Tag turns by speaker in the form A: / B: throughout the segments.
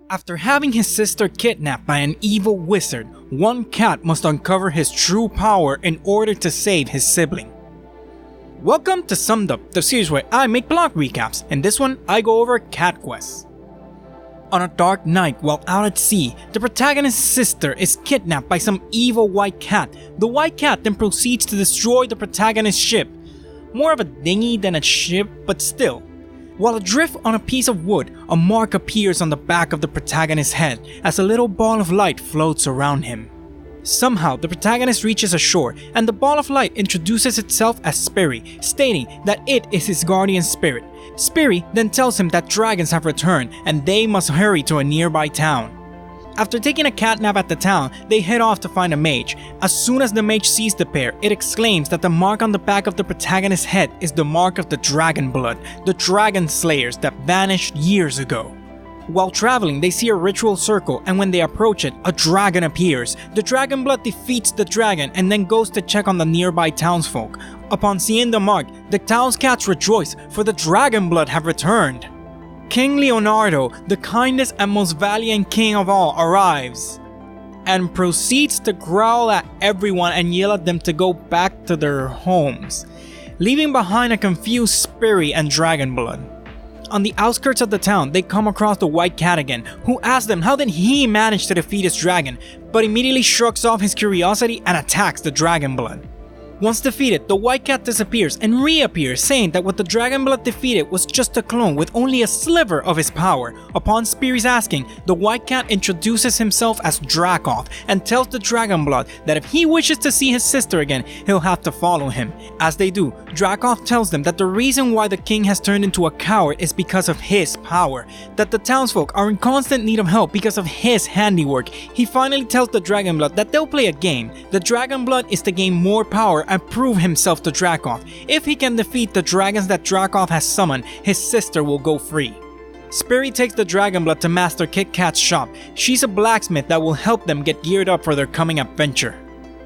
A: After having his sister kidnapped by an evil wizard, one cat must uncover his true power in order to save his sibling. Welcome to Summed Up, the series where I make blog recaps. In this one, I go over Cat Quest. On a dark night while out at sea, the protagonist's sister is kidnapped by some evil white cat. The white cat then proceeds to destroy the protagonist's ship. More of a dinghy than a ship, but still. While adrift on a piece of wood, a mark appears on the back of the protagonist's head as a little ball of light floats around him. Somehow, the protagonist reaches ashore and the ball of light introduces itself as Spiri, stating that it is his guardian spirit. Spiri then tells him that dragons have returned and they must hurry to a nearby town. After taking a catnap at the town, they head off to find a mage. As soon as the mage sees the pair, it exclaims that the mark on the back of the protagonist's head is the mark of the dragon blood, the dragon slayers that vanished years ago. While traveling, they see a ritual circle, and when they approach it, a dragon appears. The dragon blood defeats the dragon and then goes to check on the nearby townsfolk. Upon seeing the mark, the town's cats rejoice, for the dragon blood have returned. King Leonardo, the kindest and most valiant king of all, arrives and proceeds to growl at everyone and yell at them to go back to their homes, leaving behind a confused Spiri and dragon blood. On the outskirts of the town, they come across the white cat again, who asks them how did he manage to defeat his dragon, but immediately shrugs off his curiosity and attacks the dragon blood. Once defeated, the white cat disappears and reappears, saying that what the dragon blood defeated was just a clone with only a sliver of his power. Upon Spiri's asking, the white cat introduces himself as Dracoth and tells the dragon blood that if he wishes to see his sister again, he'll have to follow him. As they do, Dracoth tells them that the reason why the king has turned into a coward is because of his power, that the townsfolk are in constant need of help because of his handiwork. He finally tells the dragon blood that they'll play a game. The dragon blood is to gain more power and prove himself to Dracoth. If he can defeat the dragons that Dracoth has summoned, his sister will go free. Spiri takes the dragon blood to Master Kit Kat's shop. She's a blacksmith that will help them get geared up for their coming adventure.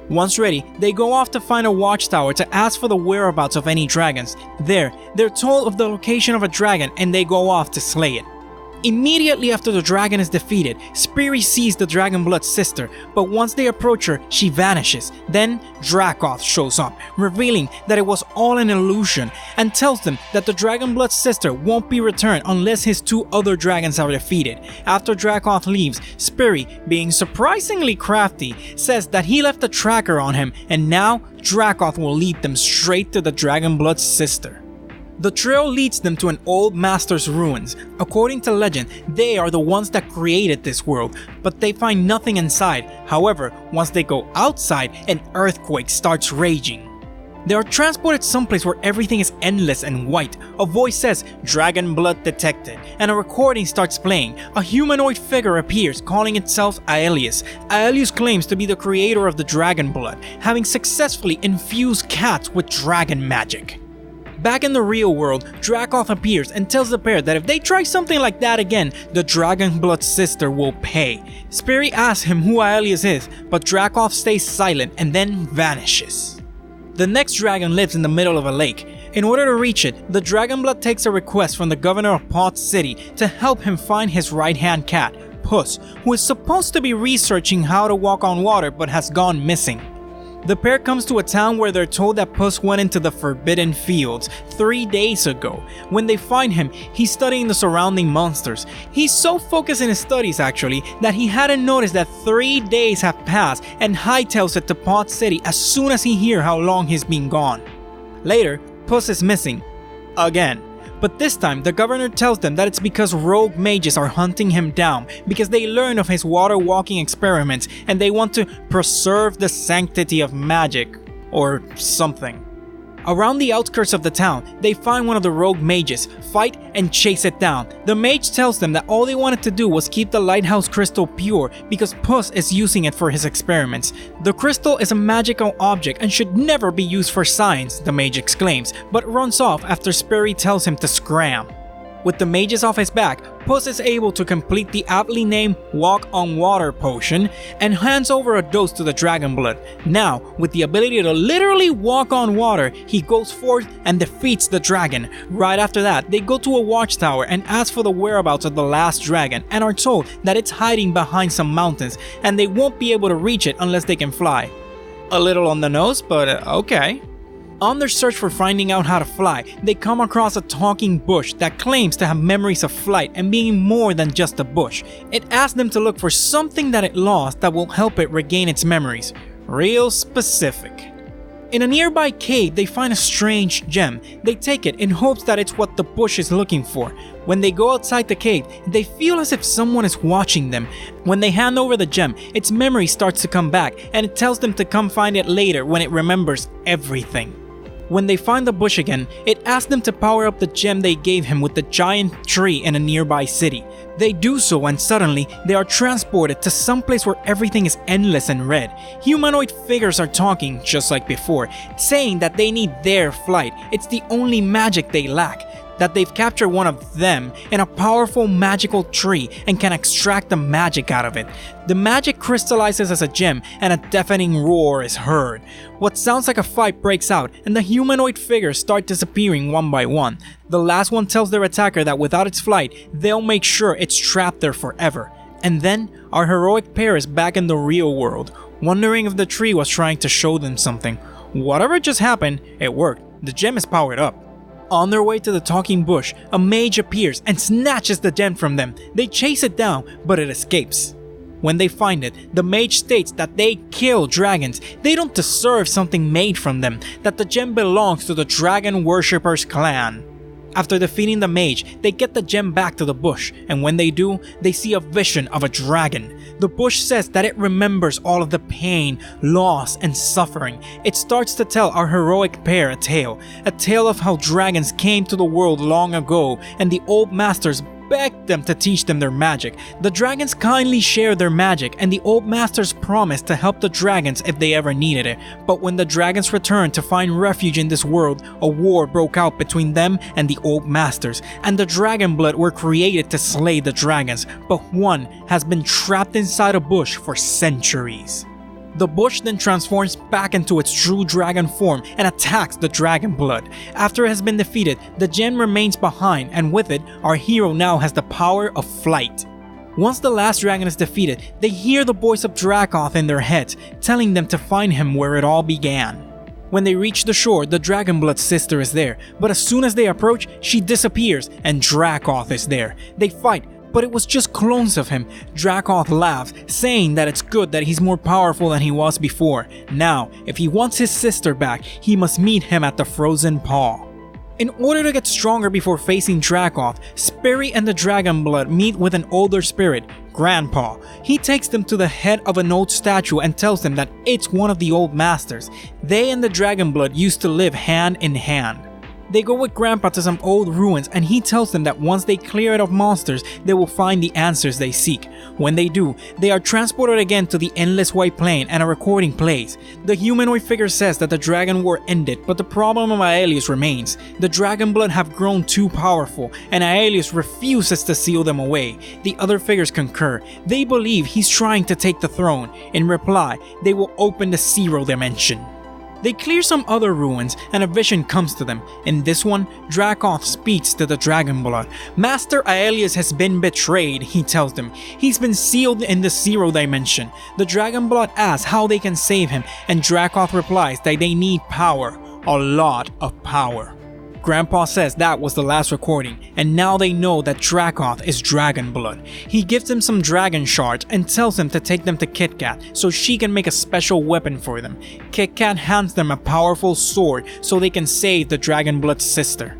A: Once ready, they go off to find a watchtower to ask for the whereabouts of any dragons. There, they're told of the location of a dragon and they go off to slay it. Immediately after the dragon is defeated, Spiri sees the dragon blood's sister, but once they approach her, she vanishes. Then Dracoth shows up, revealing that it was all an illusion, and tells them that the dragon blood's sister won't be returned unless his two other dragons are defeated. After Dracoth leaves, Spiri, being surprisingly crafty, says that he left a tracker on him, and now Dracoth will lead them straight to the dragon blood's sister. The trail leads them to an old master's ruins. According to legend, they are the ones that created this world, but they find nothing inside. However, once they go outside, an earthquake starts raging. They are transported someplace where everything is endless and white. A voice says, "Dragon blood detected," and a recording starts playing. A humanoid figure appears, calling itself Aelius. Aelius claims to be the creator of the dragon blood, having successfully infused cats with dragon magic. Back in the real world, Dracoth appears and tells the pair that if they try something like that again, the dragon blood sister will pay. Spiri asks him who Aelius is, but Dracoth stays silent and then vanishes. The next dragon lives in the middle of a lake. In order to reach it, the dragon blood takes a request from the governor of Pot City to help him find his right-hand cat, Puss, who is supposed to be researching how to walk on water but has gone missing. The pair comes to a town where they're told that Puss went into the Forbidden Fields 3 days ago. When they find him, he's studying the surrounding monsters. He's so focused in his studies actually that he hadn't noticed that 3 days have passed and hightails it to Pot City as soon as he hears how long he's been gone. Later, Puss is missing. Again. But this time, the governor tells them that it's because rogue mages are hunting him down because they learned of his water walking experiments and they want to preserve the sanctity of magic or something. Around the outskirts of the town, they find one of the rogue mages, fight and chase it down. The mage tells them that all they wanted to do was keep the lighthouse crystal pure because Puss is using it for his experiments. The crystal is a magical object and should never be used for science, the mage exclaims, but runs off after Spiri tells him to scram. With the mages off his back, Puss is able to complete the aptly named Walk on Water potion and hands over a dose to the Dragonblood. Now, with the ability to literally walk on water, he goes forth and defeats the dragon. Right after that, they go to a watchtower and ask for the whereabouts of the last dragon and are told that it's hiding behind some mountains and they won't be able to reach it unless they can fly. A little on the nose, but okay. On their search for finding out how to fly, they come across a talking bush that claims to have memories of flight and being more than just a bush. It asks them to look for something that it lost that will help it regain its memories. Real specific. In a nearby cave, they find a strange gem. They take it in hopes that it's what the bush is looking for. When they go outside the cave, they feel as if someone is watching them. When they hand over the gem, its memory starts to come back and it tells them to come find it later when it remembers everything. When they find the bush again, it asks them to power up the gem they gave him with the giant tree in a nearby city. They do so and suddenly, they are transported to some place where everything is endless and red. Humanoid figures are talking, just like before, saying that they need their flight. It's the only magic they lack. That they've captured one of them in a powerful magical tree and can extract the magic out of it. The magic crystallizes as a gem and a deafening roar is heard. What sounds like a fight breaks out and the humanoid figures start disappearing one by one. The last one tells their attacker that without its flight, they'll make sure it's trapped there forever. And then, our heroic pair is back in the real world, wondering if the tree was trying to show them something. Whatever just happened, it worked. The gem is powered up. On their way to the talking bush, a mage appears and snatches the gem from them. They chase it down, but it escapes. When they find it, the mage states that they kill dragons. They don't deserve something made from them, that the gem belongs to the dragon worshippers clan. After defeating the mage, they get the gem back to the bush, and when they do, they see a vision of a dragon. The bush says that it remembers all of the pain, loss, and suffering. It starts to tell our heroic pair a tale of how dragons came to the world long ago, and the old masters begged them to teach them their magic. The dragons kindly share their magic, and the old masters promised to help the dragons if they ever needed it. But when the dragons returned to find refuge in this world, a war broke out between them and the old masters, and the Dragonblood were created to slay the dragons, but one has been trapped inside a bush for centuries. The bush then transforms back into its true dragon form and attacks the Dragonblood. After it has been defeated, the gem remains behind, and with it, our hero now has the power of flight. Once the last dragon is defeated, they hear the voice of Dracoth in their heads, telling them to find him where it all began. When they reach the shore, the Dragonblood's sister is there, but as soon as they approach, she disappears and Dracoth is there. They fight, but it was just clones of him. Dracoth laughs, saying that it's good that he's more powerful than he was before. Now, if he wants his sister back, he must meet him at the Frozen Paw. In order to get stronger before facing Dracoth, Sperry and the Dragonblood meet with an older spirit, Grandpa. He takes them to the head of an old statue and tells them that it's one of the old masters. They and the Dragonblood used to live hand in hand. They go with Grandpa to some old ruins and he tells them that once they clear it of monsters, they will find the answers they seek. When they do, they are transported again to the Endless White Plain and a recording plays. The humanoid figure says that the Dragon War ended, but the problem of Aelius remains. The Dragonblood have grown too powerful and Aelius refuses to seal them away. The other figures concur. They believe he's trying to take the throne. In reply, they will open the Zero Dimension. They clear some other ruins and a vision comes to them. In this one, Dracoth speaks to the Dragonblood. Master Aelius has been betrayed, he tells them. He's been sealed in the Zero Dimension. The Dragonblood asks how they can save him and Dracoth replies that they need power. A lot of power. Grandpa says that was the last recording, and now they know that Dracoth is Dragonblood. He gives them some dragon shards and tells them to take them to Kit Kat so she can make a special weapon for them. Kit Kat hands them a powerful sword so they can save the Dragonblood's sister.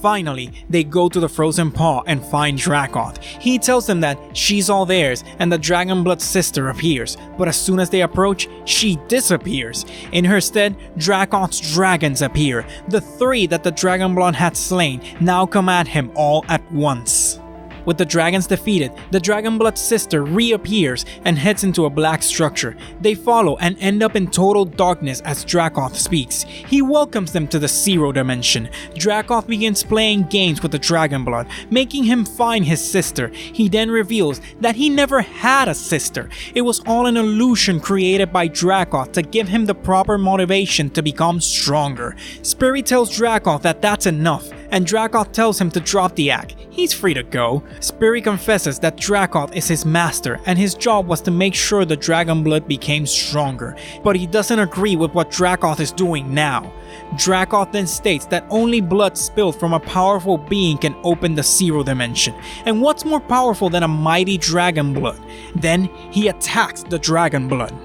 A: Finally, they go to the Frozen Paw and find Dracoth. He tells them that she's all theirs and the Dragonblood's sister appears, but as soon as they approach, she disappears. In her stead, Dracoth's dragons appear. The three that the Dragonblood had slain now come at him all at once. With the dragons defeated, the Dragonblood sister reappears and heads into a black structure. They follow and end up in total darkness as Dracoth speaks. He welcomes them to the Zero Dimension. Dracoth begins playing games with the Dragonblood, making him find his sister. He then reveals that he never had a sister. It was all an illusion created by Dracoth to give him the proper motivation to become stronger. Spirit tells Dracoth that that's enough, and Dracoth tells him to drop the act. He's free to go. Spirit confesses that Dracoth is his master and his job was to make sure the Dragonblood became stronger, but he doesn't agree with what Dracoth is doing now. Dracoth then states that only blood spilled from a powerful being can open the Zero Dimension, and what's more powerful than a mighty Dragonblood? Then he attacks the Dragonblood.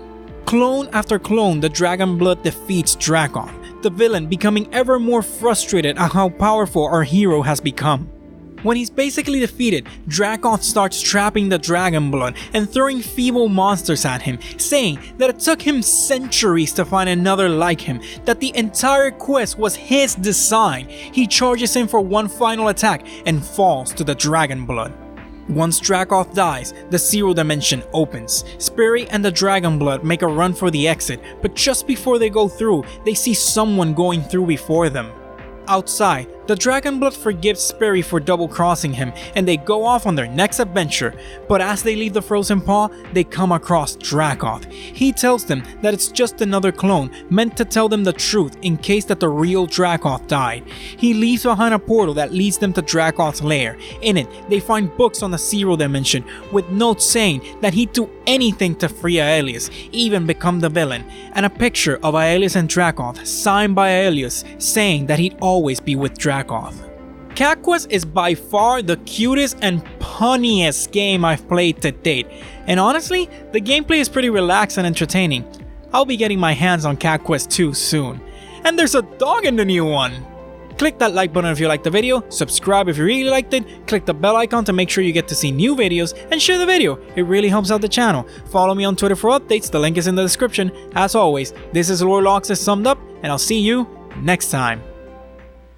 A: Clone after clone, the Dragonblood defeats Dracoth, the villain becoming ever more frustrated at how powerful our hero has become. When he's basically defeated, Dracoth starts trapping the Dragonblood and throwing feeble monsters at him, saying that it took him centuries to find another like him, that the entire quest was his design. He charges in for one final attack and falls to the Dragonblood. Once Dracoth dies, the Zero Dimension opens. Spirit and the Dragonblood make a run for the exit, but just before they go through, they see someone going through before them. Outside, the Dragonblood forgives Spirit for double-crossing him and they go off on their next adventure, but as they leave the Frozen Paw, they come across Dracoth. He tells them that it's just another clone meant to tell them the truth in case that the real Dracoth died. He leaves behind a portal that leads them to Dracoth's lair. In it, they find books on the Zero Dimension with notes saying that he'd do anything to free Aelius, even become the villain, and a picture of Aelius and Dracoth signed by Aelius saying that he'd always be with Dracoth. Cat Quest is by far the cutest and punniest game I've played to date, and honestly, the gameplay is pretty relaxed and entertaining. I'll be getting my hands on Cat Quest 2 soon. And there's a dog in the new one! Click that like button if you liked the video, subscribe if you really liked it, click the bell icon to make sure you get to see new videos, and share the video, it really helps out the channel. Follow me on Twitter for updates, the link is in the description. As always, this is Lore Lox's Summed Up, and I'll see you next time.